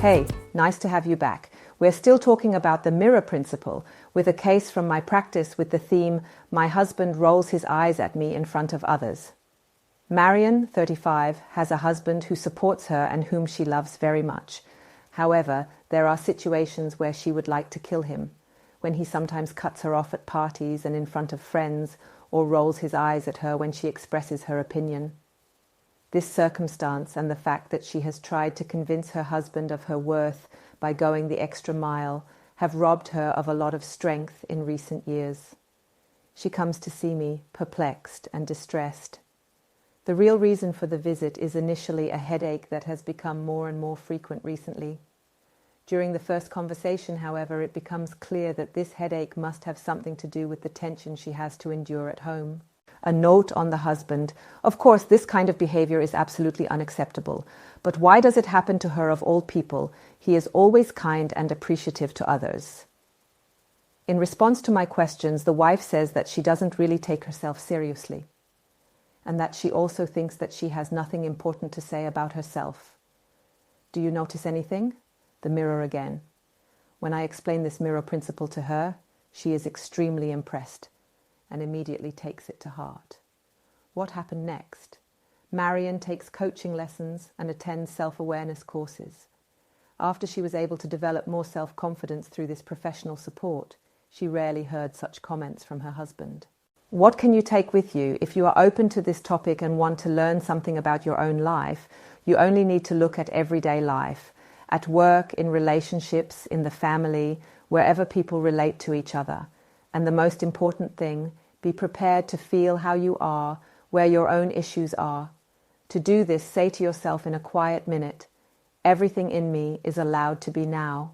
Hey, nice to have you back. We're still talking about the mirror principle with a case from my practice with the theme, "My husband rolls his eyes at me in front of others." Marion, 35, has a husband who supports her and whom she loves very much. However, there are situations where she would like to kill him, when he sometimes cuts her off at parties and in front of friends, or rolls his eyes at her when she expresses her opinion. This circumstance and the fact that she has tried to convince her husband of her worth by going the extra mile have robbed her of a lot of strength in recent years. She comes to see me, perplexed and distressed. The real reason for the visit is initially a headache that has become more and more frequent recently. During the first conversation, however, it becomes clear that this headache must have something to do with the tension she has to endure at home. A note on the husband. Of course, this kind of behavior is absolutely unacceptable. But why does it happen to her of all people? He is always kind and appreciative to others. In response to my questions, the wife says that she doesn't really take herself seriously, and that she also thinks that she has nothing important to say about herself. Do you notice anything? The mirror again. When I explain this mirror principle to her, she is extremely impressed and immediately takes it to heart. What happened next? Marion takes coaching lessons and attends self-awareness courses. After she was able to develop more self-confidence through this professional support, she rarely heard such comments from her husband. What can you take with you? If you are open to this topic and want to learn something about your own life, you only need to look at everyday life, at work, in relationships, in the family, wherever people relate to each other. And the most important thing, be prepared to feel how you are, where your own issues are. To do this, say to yourself in a quiet minute, "Everything in me is allowed to be now."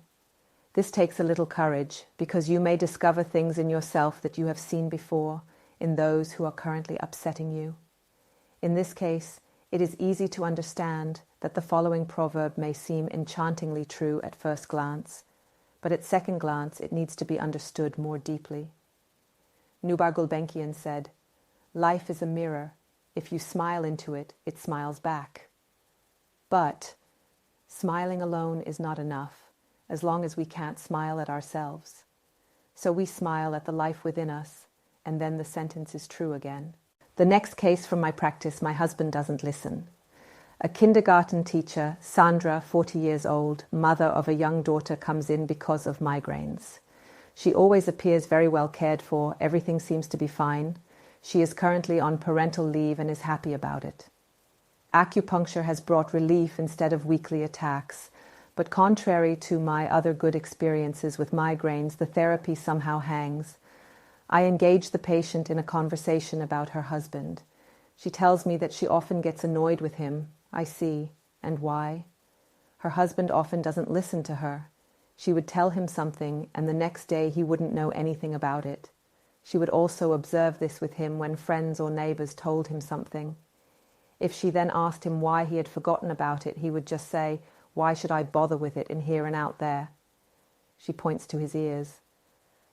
This takes a little courage, because you may discover things in yourself that you have seen before, in those who are currently upsetting you. In this case, it is easy to understand that the following proverb may seem enchantingly true at first glance, but at second glance it needs to be understood more deeply. Nubar Gulbenkian said, "Life is a mirror. If you smile into it, it smiles back." But smiling alone is not enough, as long as we can't smile at ourselves. So we smile at the life within us, and then the sentence is true again. The next case from my practice, my husband doesn't listen. A kindergarten teacher, Sandra, 40 years old, mother of a young daughter, comes in because of migraines. She always appears very well cared for. Everything seems to be fine. She is currently on parental leave and is happy about it. Acupuncture has brought relief instead of weekly attacks, but contrary to my other good experiences with migraines, the therapy somehow hangs. I engage the patient in a conversation about her husband. She tells me that she often gets annoyed with him. I see. And why? Her husband often doesn't listen to her. She would tell him something, and the next day he wouldn't know anything about it. She would also observe this with him when friends or neighbors told him something. If she then asked him why he had forgotten about it, he would just say, "Why should I bother with it in here and out there?" She points to his ears.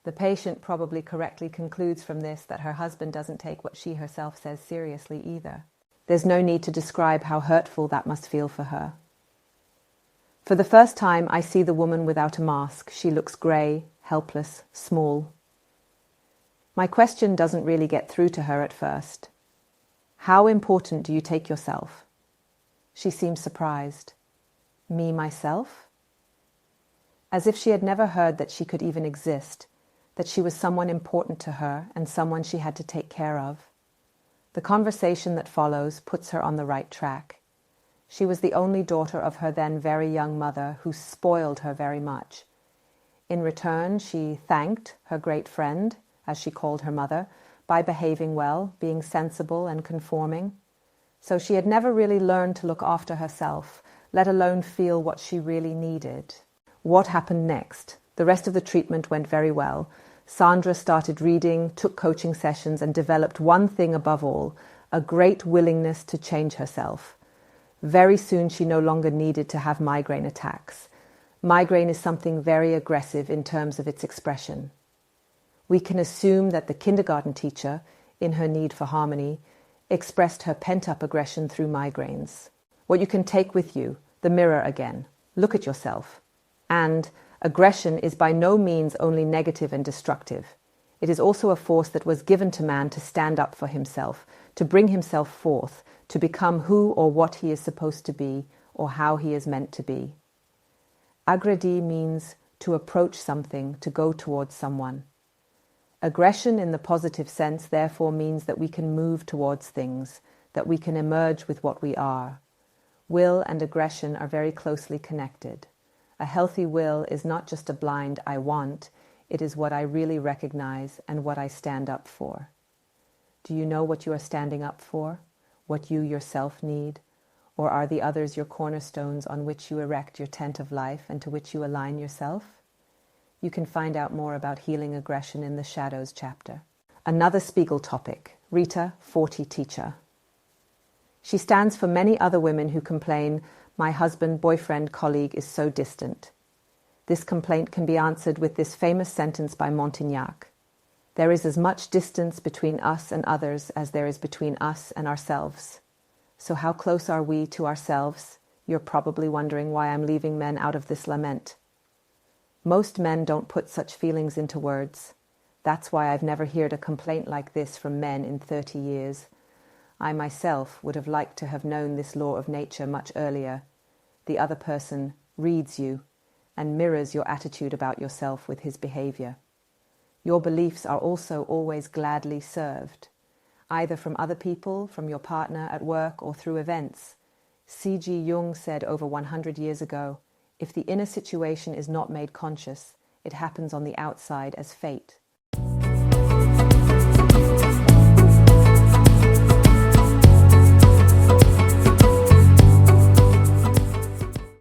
The patient probably correctly concludes from this that her husband doesn't take what she herself says seriously either. There's no need to describe how hurtful that must feel for her. For the first time, I see the woman without a mask. She looks grey, helpless, small. My question doesn't really get through to her at first. How important do you take yourself? She seems surprised. Me, myself? As if she had never heard that she could even exist, that she was someone important to her and someone she had to take care of. The conversation that follows puts her on the right track. She was the only daughter of her then very young mother, who spoiled her very much. In return, she thanked her great friend, as she called her mother, by behaving well, being sensible and conforming. So she had never really learned to look after herself, let alone feel what she really needed. What happened next? The rest of the treatment went very well. Sandra started reading, took coaching sessions, and developed one thing above all, a great willingness to change herself. Very soon she no longer needed to have migraine attacks. Migraine is something very aggressive in terms of its expression. We can assume that the kindergarten teacher, in her need for harmony, expressed her pent-up aggression through migraines. What you can take with you, the mirror again. Look at yourself. And aggression is by no means only negative and destructive. It is also a force that was given to man to stand up for himself, to bring himself forth, to become who or what he is supposed to be, or how he is meant to be. Aggredi means to approach something, to go towards someone. Aggression in the positive sense therefore means that we can move towards things, that we can emerge with what we are. Will and aggression are very closely connected. A healthy will is not just a blind "I want," it is what I really recognize and what I stand up for. Do you know what you are standing up for? What you yourself need? Or are the others your cornerstones on which you erect your tent of life and to which you align yourself? You can find out more about healing aggression in the Shadows chapter. Another Spiegel topic, Rita, 40 teacher. She stands for many other women who complain, "My husband, boyfriend, colleague is so distant." This complaint can be answered with this famous sentence by Montignac. There is as much distance between us and others as there is between us and ourselves. So how close are we to ourselves? You're probably wondering why I'm leaving men out of this lament. Most men don't put such feelings into words. That's why I've never heard a complaint like this from men in 30 years. I myself would have liked to have known this law of nature much earlier. The other person reads you and mirrors your attitude about yourself with his behavior. Your beliefs are also always gladly served, either from other people, from your partner, at work, or through events. C.G. Jung said over 100 years ago, "If the inner situation is not made conscious, it happens on the outside as fate."